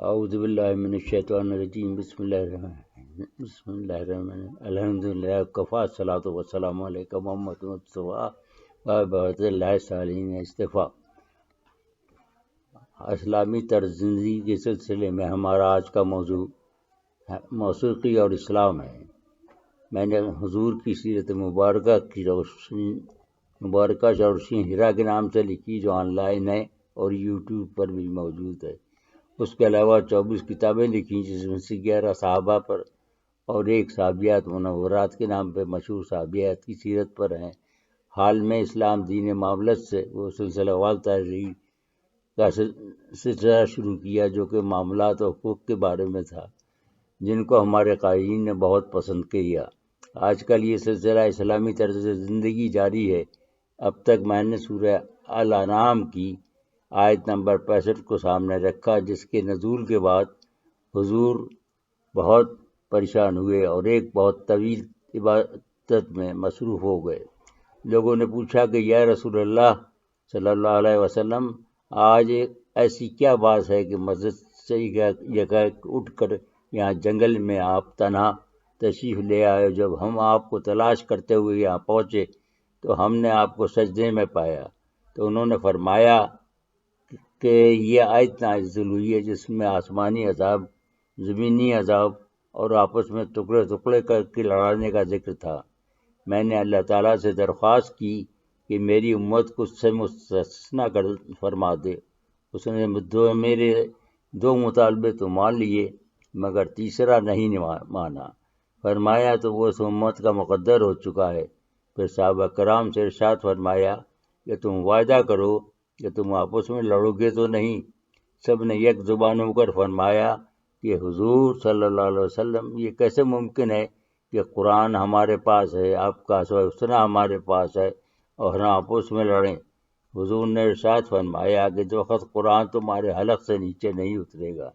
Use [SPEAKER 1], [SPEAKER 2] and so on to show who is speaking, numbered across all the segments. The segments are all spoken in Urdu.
[SPEAKER 1] اعوذ باللہ من الشیطان الرجیم بسم اللہ الرحمن الحمدللہ کفا الصلاۃ والسلام علیکم محمد مصطفیٰ وبعد اللہ صالحین اصطفیٰ۔ اسلامی طرز زندگی کے سلسلے میں ہمارا آج کا موضوع موسیقی اور اسلام ہے۔ میں نے حضور کی سیرت مبارکہ کی روشنی ہرا کے نام سے لکھی، جو آن لائن ہے اور یوٹیوب پر بھی موجود ہے۔ اس کے علاوہ 24 کتابیں لکھی، جس میں سے 11 صحابہ پر اور 1 صحابیات منورات کے نام پہ مشہور صحابیات کی سیرت پر ہیں۔ حال میں اسلام دین معاملت سے وہ سلسلہ وال تحریر کا سلسلہ شروع کیا، جو کہ معاملات و حقوق کے بارے میں تھا، جن کو ہمارے قارئین نے بہت پسند کیا۔ آج کل یہ سلسلہ اسلامی طرز زندگی جاری ہے۔ اب تک میں نے سورہ الانعام کی آیت نمبر 65 کو سامنے رکھا، جس کے نزول کے بعد حضور بہت پریشان ہوئے اور ایک بہت طویل عبادت میں مصروف ہو گئے۔ لوگوں نے پوچھا کہ یا رسول اللہ صلی اللہ علیہ وسلم، آج ایسی کیا بات ہے کہ مسجد سے یکایک اٹھ کر یہاں جنگل میں آپ تنہا تشریف لے آئے؟ جب ہم آپ کو تلاش کرتے ہوئے یہاں پہنچے تو ہم نے آپ کو سجدے میں پایا۔ تو انہوں نے فرمایا کہ یہ آیت نازل ہوئی ہے جس میں آسمانی عذاب، زمینی عذاب اور آپس میں ٹکڑے ٹکڑے کر کے لڑانے کا ذکر تھا۔ میں نے اللہ تعالیٰ سے درخواست کی کہ میری امت کو اس سے مستثنیٰ فرما دے۔ اس نے میرے 2 مطالبے تو مان لیے، مگر تیسرا نہیں مانا۔ فرمایا تو وہ اس امت کا مقدر ہو چکا ہے۔ پھر صحابہ کرام سے ارشاد فرمایا کہ تم وعدہ کرو کہ تم آپس میں لڑو گے تو نہیں؟ سب نے یک زبان ہو کر فرمایا کہ حضور صلی اللہ علیہ وسلم، یہ کیسے ممکن ہے کہ قرآن ہمارے پاس ہے، آپ کا حسنہ ہمارے پاس ہے اور ہم آپس میں لڑیں؟ حضور نے ارشاد فرمایا کہ جو وقت قرآن تمہارے حلق سے نیچے نہیں اترے گا۔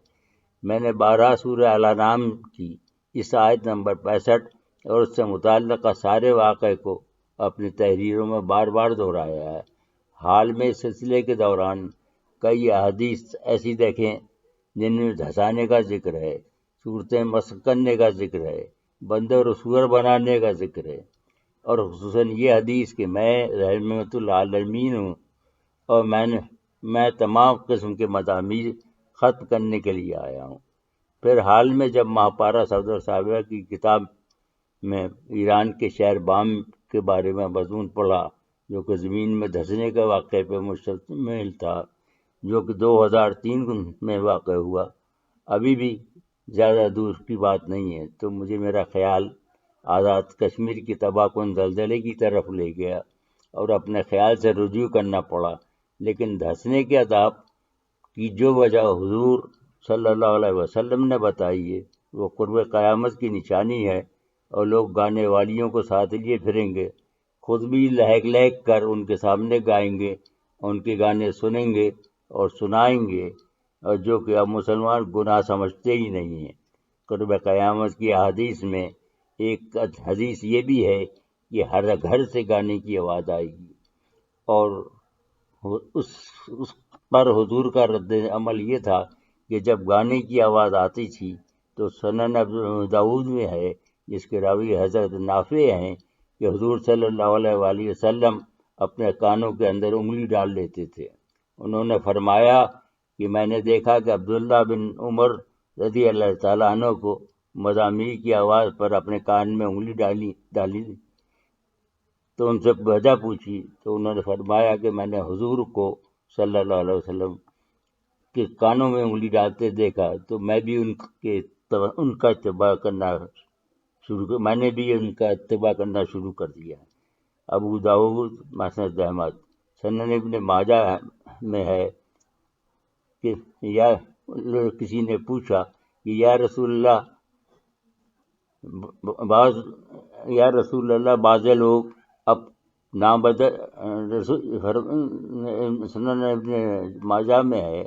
[SPEAKER 1] میں نے 12 سورہ الانعام کی اس آیت نمبر 65 اور اس سے متعلقہ سارے واقعے کو اپنی تحریروں میں بار بار دہرایا ہے۔ حال میں اس سلسلے کے دوران کئی احادیث ایسی دیکھیں جن میں دھسانے کا ذکر ہے، صورتیں مسخ کرنے کا ذکر ہے، بندر و سور بنانے کا ذکر ہے، اور خصوصاً یہ حدیث کہ میں رحمت العالمین ہوں اور میں تمام قسم کے مضامین ختم کرنے کے لیے آیا ہوں۔ پھر حال میں جب مہاپارا صدر صاحبہ کی کتاب میں ایران کے شہر بام کے بارے میں مضمون پڑھا، جو کہ زمین میں دھسنے کے واقعے پہ مشتمل تھا، جو کہ 2003 میں واقع ہوا، ابھی بھی زیادہ دور کی بات نہیں ہے، تو مجھے میرا خیال آزاد کشمیر کی تباہ کن زلزلے کی طرف لے گیا اور اپنے خیال سے رجوع کرنا پڑا۔ لیکن دھسنے کے عذاب کی جو وجہ حضور صلی اللہ علیہ وسلم نے بتائی ہے، وہ قرب قیامت کی نشانی ہے، اور لوگ گانے والیوں کو ساتھ لیے پھریں گے، خود بھی لہک لہک کر ان کے سامنے گائیں گے، ان کے گانے سنیں گے اور سنائیں گے، اور جو کہ اب مسلمان گناہ سمجھتے ہی نہیں ہیں۔ قرب قیامت کی احادیث میں ایک حدیث یہ بھی ہے کہ ہر گھر سے گانے کی آواز آئے گی، اور اس پر حضور کا رد عمل یہ تھا کہ جب گانے کی آواز آتی تھی تو سنن ابو داؤد میں ہے، جس کے راوی حضرت نافع ہیں، کہ حضور صلی اللہ علیہ وآلہ وسلم اپنے کانوں کے اندر انگلی ڈال لیتے تھے۔ انہوں نے فرمایا کہ میں نے دیکھا کہ عبداللہ بن عمر رضی اللہ تعالیٰ عنہ کو مزامیر کی آواز پر اپنے کان میں انگلی ڈالی تو ان سے وجہ پوچھی، تو انہوں نے فرمایا کہ میں نے حضور کو صلی اللہ علیہ وسلم کے کانوں میں انگلی ڈالتے دیکھا، تو میں بھی ان کا اتباع کرنا شروع کر دیا۔ ابو داؤد مسند احمد۔ سنن ابن ماجہ میں ہے کہ کسی نے پوچھا کہ یا رسول اللہ بعض لوگ اب نام بدل، سنن ابن ماجہ میں ہے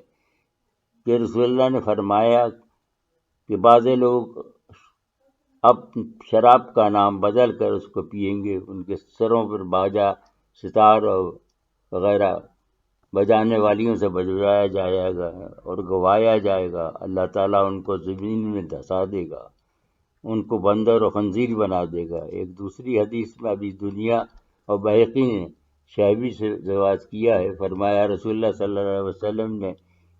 [SPEAKER 1] کہ رسول اللہ نے فرمایا کہ بعض لوگ اب شراب کا نام بدل کر اس کو پئیں گے، ان کے سروں پر باجا، ستار اور وغیرہ بجانے والیوں سے بجوایا جائے گا اور گوایا جائے گا، اللہ تعالیٰ ان کو زمین میں دھسا دے گا، ان کو بندر و خنزیر بنا دے گا۔ ایک دوسری حدیث میں ابھی دنیا اور بحقی نے شعبی سے روایت کیا ہے، فرمایا رسول اللہ صلی اللہ علیہ وسلم نے،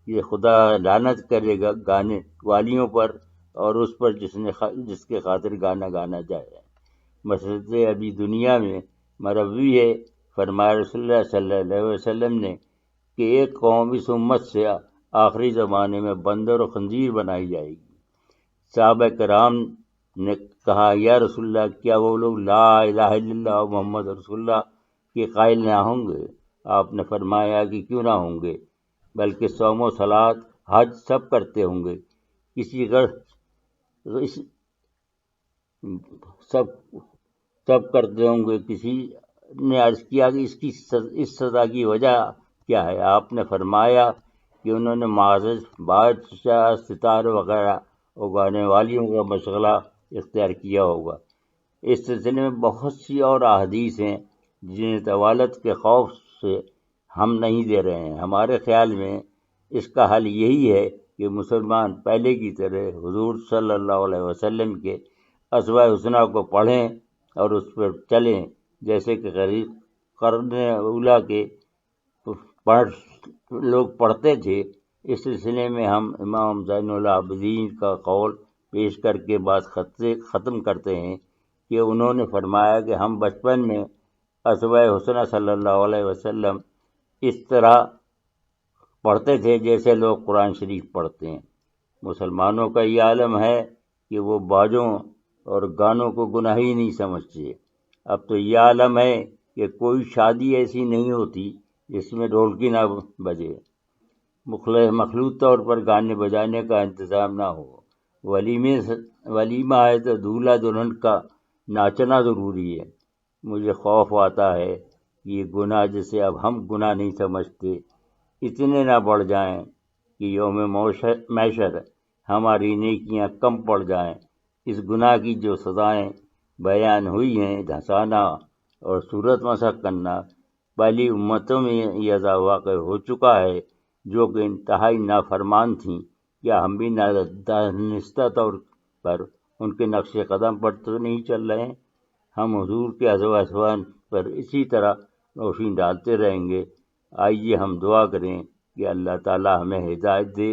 [SPEAKER 1] یہ خدا لعنت کرے گا گانے والیوں پر اور اس پر جس کے خاطر گانا گانا جائے۔ مسجد ابھی دنیا میں مروی ہے، فرمایا رسول اللہ صلی اللہ علیہ وسلم نے کہ ایک قوم اس امت سے آخری زمانے میں بندر و خنزیر بنائی جائے گی۔ صحابہ کرام نے کہا یا رسول اللہ، کیا وہ لوگ لا الہ الا اللہ محمد رسول اللہ کے قائل نہ ہوں گے؟ آپ نے فرمایا کہ کیوں نہ ہوں گے، بلکہ صوم و صلات حج سب کرتے ہوں گے۔ سب کرتے ہوں گے۔ کسی نے عرض کیا کہ اس سزا کی وجہ کیا ہے؟ آپ نے فرمایا کہ انہوں نے معزز بادشاہ ستارے وغیرہ اگانے والیوں کا مشغلہ اختیار کیا ہوگا۔ اس سلسلے میں بہت سی اور احادیث ہیں جنہیں طوالت کے خوف سے ہم نہیں دے رہے ہیں۔ ہمارے خیال میں اس کا حل یہی ہے کہ مسلمان پہلے کی طرح حضور صلی اللہ علیہ وسلم کے اسماء الحسنی کو پڑھیں اور اس پر چلیں، جیسے کہ قرن اولیٰ کے لوگ پڑھتے تھے۔ اس سلسلے میں ہم امام زین العابدین کا قول پیش کر کے بات ختم کرتے ہیں کہ انہوں نے فرمایا کہ ہم بچپن میں اسماء الحسنی صلی اللہ علیہ وسلم اس طرح پڑھتے تھے جیسے لوگ قرآن شریف پڑھتے ہیں۔ مسلمانوں کا یہ عالم ہے کہ وہ باجوں اور گانوں کو گناہ ہی نہیں سمجھتے۔ اب تو یہ عالم ہے کہ کوئی شادی ایسی نہیں ہوتی جس میں ڈھولکی نہ بجے، مخلوط طور پر گانے بجانے کا انتظام نہ ہو۔ ولیمہ ہے تو دولہا دلہن کا ناچنا ضروری ہے۔ مجھے خوف آتا ہے کہ یہ گناہ جسے اب ہم گناہ نہیں سمجھتے اتنے نہ بڑھ جائیں کہ یوم محشر ہماری نیکیاں کم پڑ جائیں۔ اس گناہ کی جو سزائیں بیان ہوئی ہیں، دھنسانا اور صورت مسخ کرنا، پہلی امتوں میں یہ عذاب واقع ہو چکا ہے جو کہ انتہائی نافرمان تھیں۔ کیا ہم بھی نادانستہ طور پر ان کے نقش قدم پر تو نہیں چل رہے ہیں؟ ہم حضور کے اسوان پر اسی طرح روشنی ڈالتے رہیں گے۔ آئیے ہم دعا کریں کہ اللہ تعالی ہمیں ہدایت دے،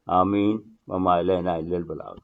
[SPEAKER 1] آمین۔ وما علینا الا البلاغ۔